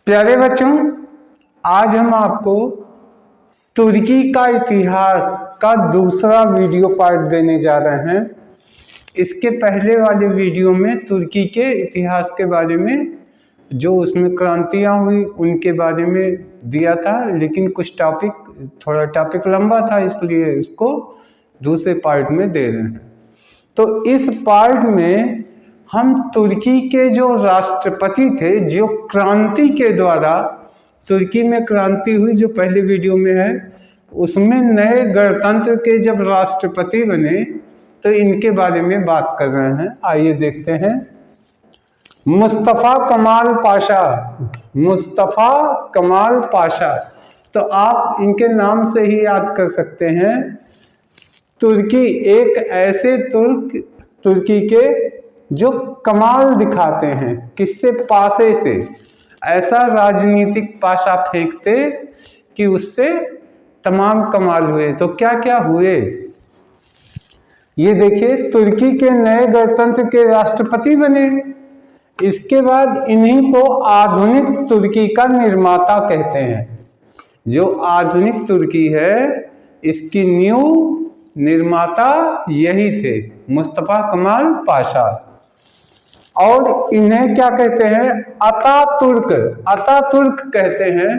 प्यारे बच्चों, आज हम आपको तुर्की का इतिहास का दूसरा वीडियो पार्ट देने जा रहे हैं। इसके पहले वाले वीडियो में तुर्की के इतिहास के बारे में, जो उसमें क्रांतियां हुई उनके बारे में दिया था, लेकिन कुछ थोड़ा टॉपिक लंबा था, इसलिए इसको दूसरे पार्ट में दे रहे हैं। तो इस पार्ट में हम तुर्की के जो राष्ट्रपति थे, जो क्रांति के द्वारा तुर्की में क्रांति हुई, जो पहले वीडियो में है, उसमें नए गणतंत्र के जब राष्ट्रपति बने तो इनके बारे में बात कर रहे हैं। आइए देखते हैं। मुस्तफ़ा कमाल पाशा। मुस्तफ़ा कमाल पाशा, तो आप इनके नाम से ही याद कर सकते हैं। तुर्की एक ऐसे तुर्की के जो कमाल दिखाते हैं, किससे? पासे से। ऐसा राजनीतिक पाशा फेंकते कि उससे तमाम कमाल हुए। तो क्या क्या हुए ये देखिए। तुर्की के नए गणतंत्र के राष्ट्रपति बने। इसके बाद इन्हीं को आधुनिक तुर्की का निर्माता कहते हैं। जो आधुनिक तुर्की है, इसकी नींव निर्माता यही थे, मुस्तफ़ा कमाल पाशा। और इन्हें क्या कहते हैं? अतातुर्क। अतातुर्क कहते हैं,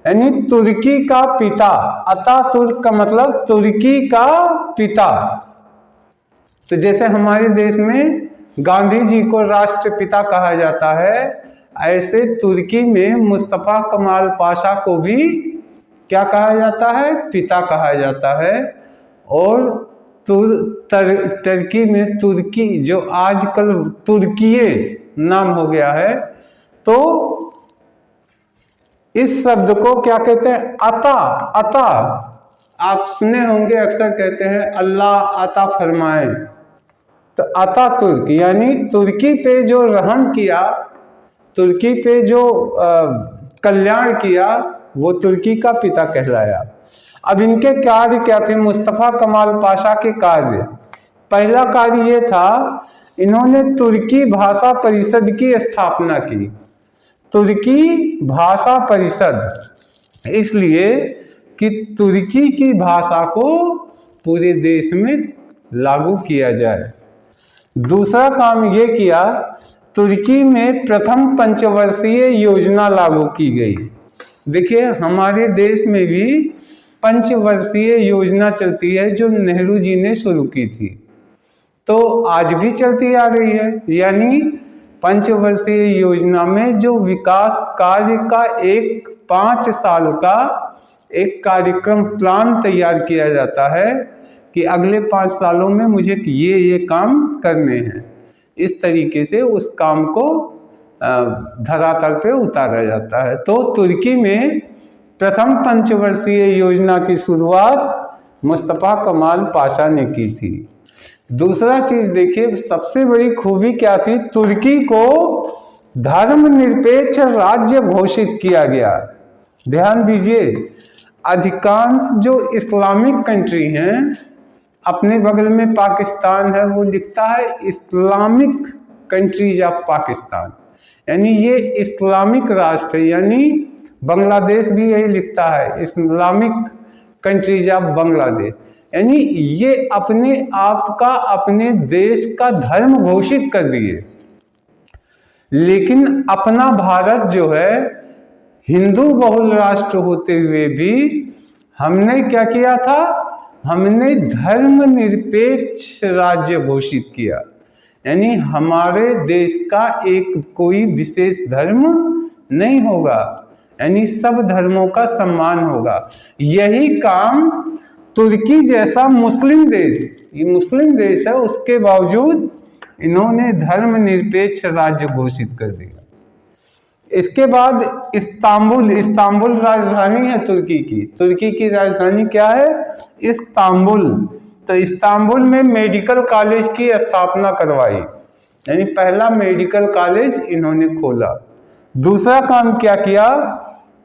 यानी तुर्की का पिता। अतातुर्क का मतलब तुर्की का पिता। तो जैसे हमारे देश में गांधी जी को राष्ट्रपिता कहा जाता है, ऐसे तुर्की में मुस्तफ़ा कमाल पाशा को भी क्या कहा जाता है? पिता कहा जाता है। और टर्की में तुर्की, जो आजकल तुर्कीये नाम हो गया है, तो इस शब्द को क्या कहते हैं? अता। अता आप सुने होंगे, अक्सर कहते हैं अल्लाह अता फरमाए। तो अता तुर्क यानी तुर्की पे जो रहम किया, तुर्की पे जो कल्याण किया, वो तुर्की का पिता कहलाया। अब इनके कार्य क्या थे? मुस्तफ़ा कमाल पाशा के कार्य, पहला कार्य ये था, इन्होंने तुर्की भाषा परिषद की स्थापना की। तुर्की भाषा परिषद इसलिए कि तुर्की की भाषा को पूरे देश में लागू किया जाए। दूसरा काम ये किया, तुर्की में प्रथम पंचवर्षीय योजना लागू की गई। देखिए, हमारे देश में भी पंचवर्षीय योजना चलती है, जो नेहरू जी ने शुरू की थी, तो आज भी चलती आ रही है। यानी पंचवर्षीय योजना में जो विकास कार्य का 5 साल का एक कार्यक्रम प्लान तैयार किया जाता है कि अगले 5 सालों में मुझे ये काम करने हैं। इस तरीके से उस काम को धरातल पे उतारा जाता है। तो तुर्की में प्रथम पंचवर्षीय योजना की शुरुआत मुस्तफ़ा कमाल पाशा ने की थी। दूसरा चीज देखिए, सबसे बड़ी खूबी क्या थी? तुर्की को धर्मनिरपेक्ष राज्य घोषित किया गया। ध्यान दीजिए, अधिकांश जो इस्लामिक कंट्री हैं, अपने बगल में पाकिस्तान है, वो लिखता है इस्लामिक कंट्रीज ऑफ पाकिस्तान, यानी ये इस्लामिक राष्ट्र है। यानी बांग्लादेश भी यही लिखता है, इस्लामिक कंट्रीज ऑफ बांग्लादेश। यानी ये अपने आप का, अपने देश का धर्म घोषित कर दिए। लेकिन अपना भारत जो है, हिंदू बहुल राष्ट्र होते हुए भी हमने क्या किया था? हमने धर्मनिरपेक्ष राज्य घोषित किया। यानी हमारे देश का एक कोई विशेष धर्म नहीं होगा, यानी सब धर्मों का सम्मान होगा। यही काम तुर्की जैसा मुस्लिम देश, ये मुस्लिम देश है, उसके बावजूद इन्होंने धर्मनिरपेक्ष राज्य घोषित कर दिया। इसके बाद इस्तांबुल राजधानी है तुर्की की। तुर्की की राजधानी क्या है? इस्तांबुल। तो इस्तांबुल में मेडिकल कॉलेज की स्थापना करवाई, यानी पहला मेडिकल कॉलेज इन्होंने खोला। दूसरा काम क्या किया?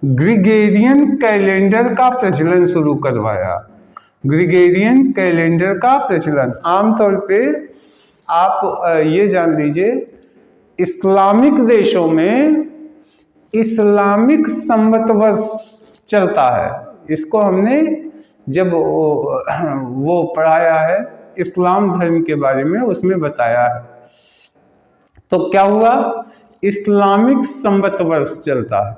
ग्रिगोरियन कैलेंडर का प्रचलन शुरू करवाया। ग्रिगोरियन कैलेंडर का प्रचलन, आमतौर पे आप ये जान लीजिए, इस्लामिक देशों में इस्लामिक संवत वर्ष चलता है। इसको हमने जब वो पढ़ाया है इस्लाम धर्म के बारे में, उसमें बताया है। तो क्या हुआ, इस्लामिक संवत वर्ष चलता है,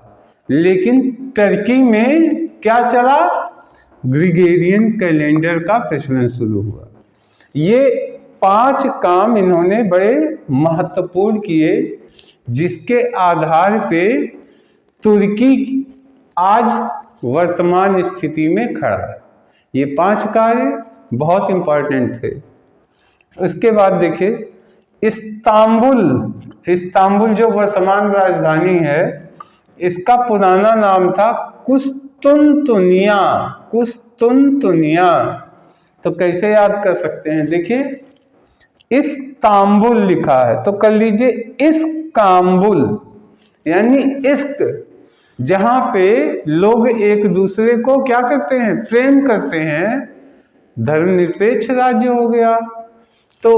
लेकिन टर्की में क्या चला, ग्रिगोरियन कैलेंडर का प्रचलन शुरू हुआ। ये 5 काम इन्होंने बड़े महत्वपूर्ण किए, जिसके आधार पे तुर्की आज वर्तमान स्थिति में खड़ा है। ये 5 कार्य बहुत इंपॉर्टेंट थे। उसके बाद देखिए, इस्तांबुल जो वर्तमान राजधानी है, इसका पुराना नाम था कुस्तुनतुनिया। तो कैसे याद कर सकते हैं, देखिए इस्तांबुल लिखा है तो कर लीजिए इस्कांबुल, यानी इश्क, जहां पे लोग एक दूसरे को क्या करते हैं, प्रेम करते हैं। धर्मनिरपेक्ष राज्य हो गया तो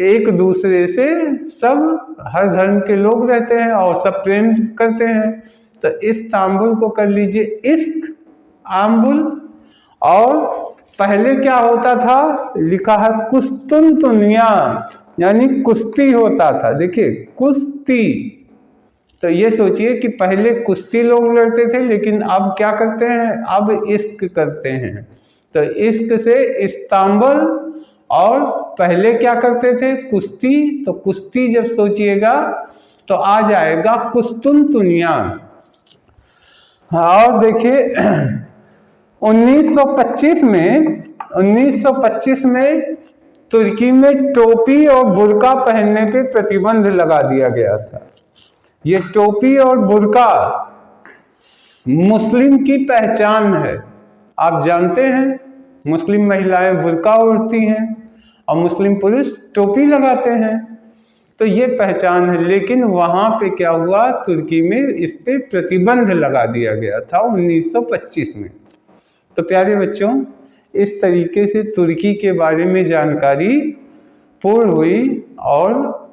एक दूसरे से सब, हर धर्म के लोग रहते हैं और सब प्रेम करते हैं। तो इस्तांबुल को कर लीजिए इश्क आम्बुल। और पहले क्या होता था, लिखा है कुस्तुनतुनिया, यानी कुश्ती होता था। देखिए कुश्ती, तो ये सोचिए कि पहले कुश्ती लोग लड़ते थे, लेकिन अब क्या करते हैं, अब इश्क करते हैं। तो इश्क से इस्तांबुल, और पहले क्या करते थे, कुश्ती। तो कुश्ती जब सोचिएगा तो आ जाएगा कुस्तुनतुनिया। और देखिए 1925 में तुर्की में टोपी और बुर्का पहनने पे प्रतिबंध लगा दिया गया था। ये टोपी और बुर्का मुस्लिम की पहचान है। आप जानते हैं मुस्लिम महिलाएं बुर्का ओढ़ती हैं और मुस्लिम पुरुष टोपी लगाते हैं, तो ये पहचान है। लेकिन वहाँ पे क्या हुआ, तुर्की में इस पे प्रतिबंध लगा दिया गया था 1925 में। तो प्यारे बच्चों, इस तरीके से तुर्की के बारे में जानकारी पूर्ण हुई और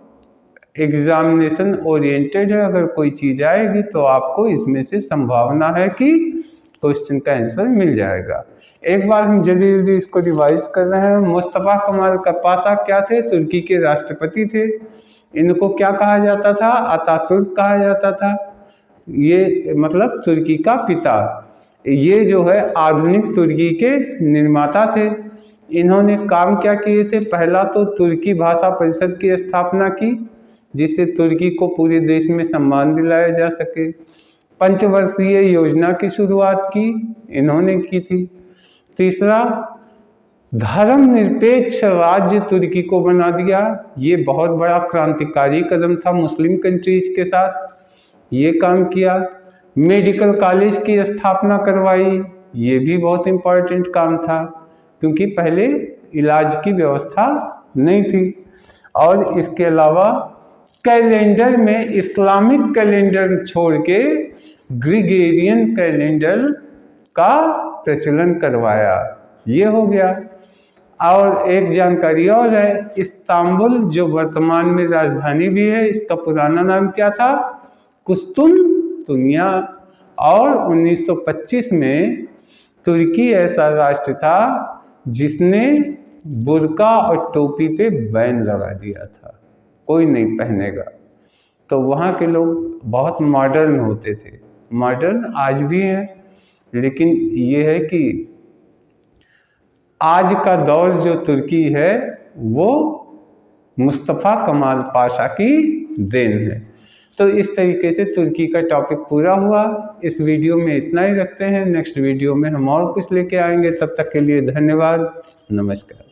एग्जामिनेशन ओरिएंटेड है। अगर कोई चीज़ आएगी तो आपको इसमें से संभावना है कि क्वेश्चन का आंसर मिल जाएगा। एक बार हम जल्दी जल्दी इसको रिवाइज कर रहे हैं। मुस्तफ़ा कमाल पाशा क्या थे, तुर्की के राष्ट्रपति थे। इनको क्या कहा जाता था, अतातुर्क कहा जाता था। ये मतलब तुर्की का पिता। ये जो है आधुनिक तुर्की के निर्माता थे। इन्होंने काम क्या किए थे, पहला तो तुर्की भाषा परिषद की स्थापना की, जिससे तुर्की को पूरे देश में सम्मान दिलाया जा सके। 5 वर्षीय योजना की शुरुआत की इन्होंने की थी। तीसरा, धर्मनिरपेक्ष राज्य तुर्की को बना दिया। ये बहुत बड़ा क्रांतिकारी कदम था मुस्लिम कंट्रीज के साथ, ये काम किया। मेडिकल कॉलेज की स्थापना करवाई, ये भी बहुत इम्पोर्टेंट काम था, क्योंकि पहले इलाज की व्यवस्था नहीं थी। और इसके अलावा कैलेंडर में इस्लामिक कैलेंडर छोड़ के ग्रिगोरियन कैलेंडर का प्रचलन करवाया, ये हो गया। और एक जानकारी और है, इस्तांबुल जो वर्तमान में राजधानी भी है, इसका पुराना नाम क्या था, कुस्तुनतुनिया। और 1925 में तुर्की ऐसा राष्ट्र था जिसने बुर्का और टोपी पे बैन लगा दिया था, कोई नहीं पहनेगा। तो वहाँ के लोग बहुत मॉडर्न होते थे, मॉडर्न आज भी हैं, लेकिन ये है कि आज का दौर जो तुर्की है वो मुस्तफ़ा कमाल पाशा की देन है। तो इस तरीके से तुर्की का टॉपिक पूरा हुआ। इस वीडियो में इतना ही रखते हैं, नेक्स्ट वीडियो में हम और कुछ लेके आएंगे। तब तक के लिए धन्यवाद, नमस्कार।